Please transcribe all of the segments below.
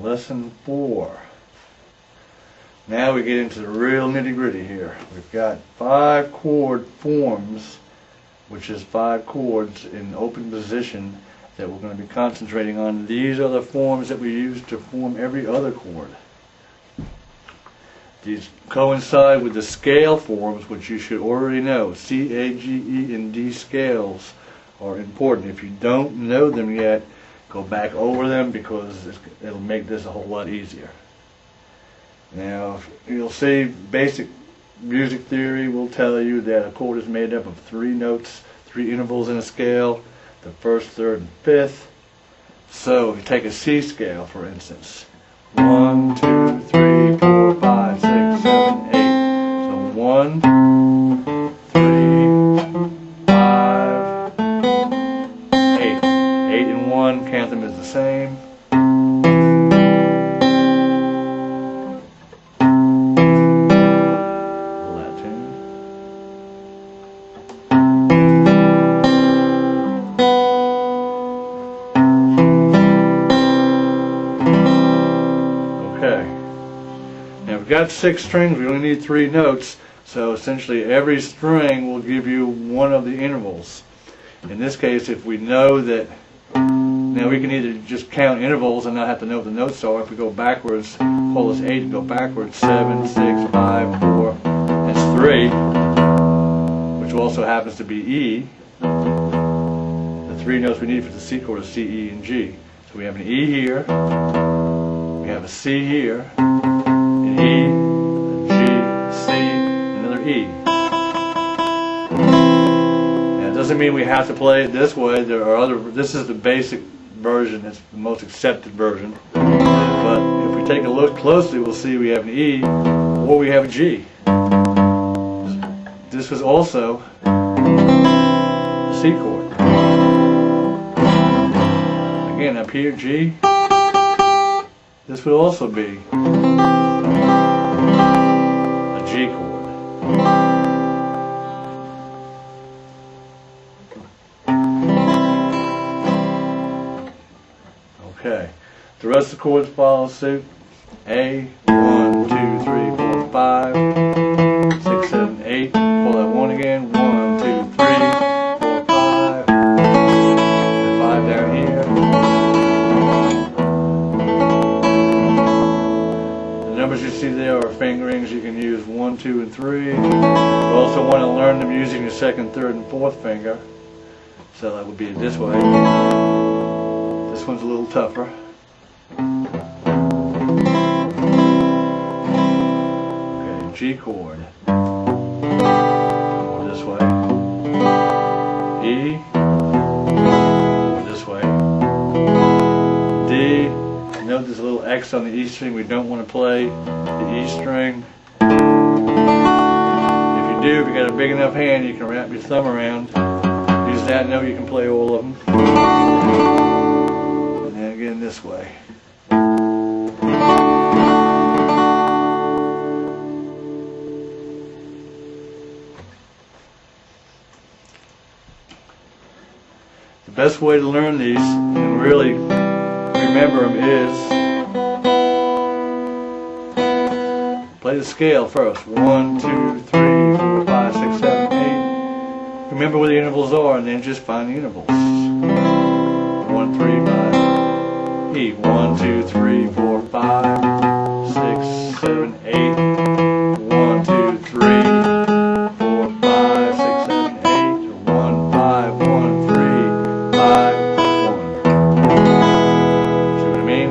Lesson 4. Now we get into the real nitty-gritty here. We've got 5 chord forms, which is 5 chords in open position that we're going to be concentrating on. These are the forms that we use to form every other chord. These coincide with the scale forms, which you should already know. C, A, G, E, and D scales are important. If you don't know them yet, go back over them because it'll make this a whole lot easier. Now, you'll see basic music theory will tell you that a chord is made up of 3 notes, 3 intervals in a scale, the 1st, 3rd, and 5th. So, if you take a C scale, for instance, 1, 2, 3, 4, 5, 6, 7, 8. So 1, 3, 5, 8. 8 and 1, count them as the same. Now we've got 6 strings, we only need 3 notes, so essentially every string will give you one of the intervals. In this case, if we know that, now we can either just count intervals and not have to know what the notes are. If we go backwards, call this 8 and go backwards, 7, 6, 5, 4, that's 3, which also happens to be E. The 3 notes we need for the C chord are C, E, and G. So we have an E here, we have a C here, an E, a G, C, another E. Now it doesn't mean we have to play it this way. There are other. This is the basic version. It's the most accepted version. But if we take a look closely, we'll see we have an E or we have a G. This was also a C chord. Again, up here, G. This would also be a G chord. Okay. The rest of the chords follow suit. A, 1, 2, 3, 4, 5, 6, 7, 8. Pull that 1 again. 1, 2, 3, 4, 5. 5 down here. The numbers you see there are fingerings. You can use 1, 2, and 3. You also want to learn them using your 2nd, 3rd, and 4th finger. So that would be this way. This one's a little tougher. Okay, G chord. Or this way. E. Or this way. D. Note there's a little X on the E string. We don't want to play the E string. If you got a big enough hand, you can wrap your thumb around. Use that note, you can play all of them. And then again this way. The best way to learn these and really remember them is play the scale first. 1, 2, 3, 4, 5, 6, 7, 8. Remember where the intervals are and then just find the intervals. 1, 3, 5. E. 1, 2, 3, 4, 5, 6, 7, 8. 1, 2, 3, 4, 5, 6, 7, 8. 1, 5, 1, 3, 5, 1. See what I mean?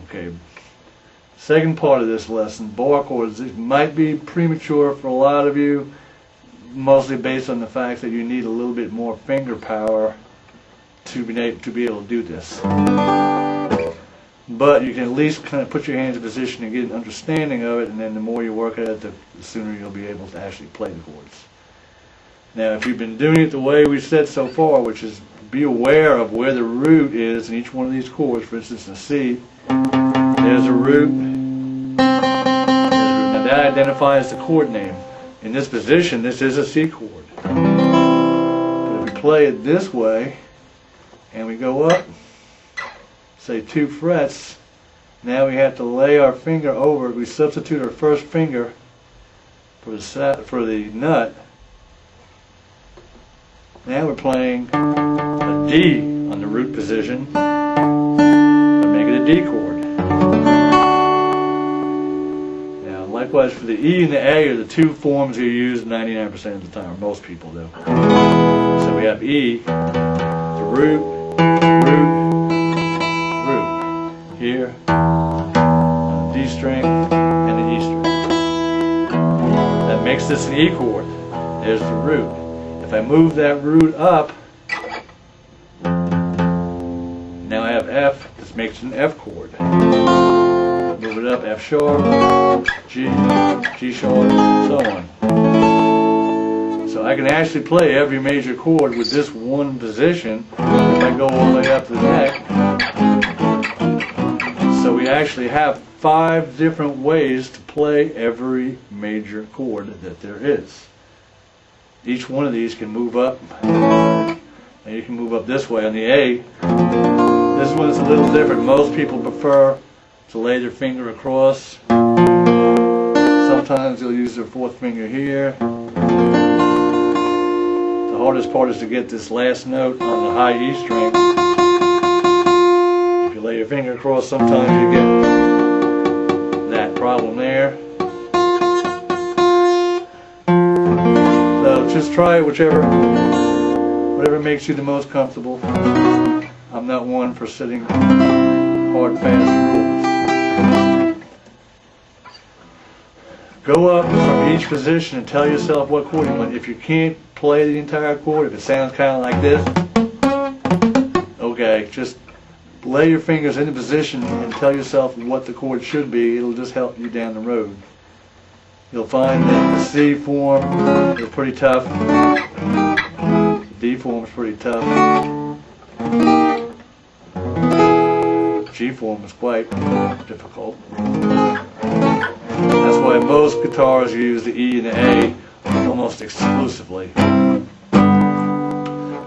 Okay, second part of this lesson, bar chords. It might be premature for a lot of you, mostly based on the fact that you need a little bit more finger power to be able to do this. But you can at least kind of put your hands in position and get an understanding of it, and then the more you work at it, the sooner you'll be able to actually play the chords. Now, if you've been doing it the way we said so far, which is be aware of where the root is in each one of these chords. For instance, the C, there's a root. Now that identifies the chord name. In this position, this is a C chord. play it this way, and we go up, say 2 frets, now we have to lay our finger over, we substitute our first finger for the nut. Now we're playing a D on the root position, but make it a D chord. Now likewise for the E and the A are the 2 forms you use 99% of the time, or most people do. So we have E, the root, here, on the D string, and the E string. That makes this an E chord. There's the root. If I move that root up, now I have F, this makes it an F chord. Move it up, F sharp, G, G sharp, so on. So I can actually play every major chord with this one position if I go all the way up to the neck. So we actually have 5 different ways to play every major chord that there is. Each one of these can move up. And you can move up this way on the A. This one's a little different. Most people prefer to lay their finger across. Sometimes they'll use their 4th finger here. The hardest part is to get this last note on the high E string. If you lay your finger across, sometimes you get that problem there. So just try whatever makes you the most comfortable. I'm not one for setting hard, fast rules. Go up from each position and tell yourself what chord you want. If you can't play the entire chord, if it sounds kind of like this, okay, just lay your fingers in the position and tell yourself what the chord should be. It'll just help you down the road. You'll find that the C form is pretty tough. The D form is pretty tough. G form is quite difficult. That's why most guitars use the E and the A almost exclusively.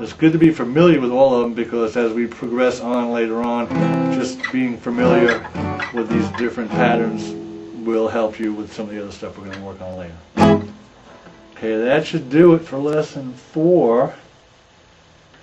It's good to be familiar with all of them, because as we progress on later on, just being familiar with these different patterns will help you with some of the other stuff we're going to work on later. Okay, that should do it for lesson 4.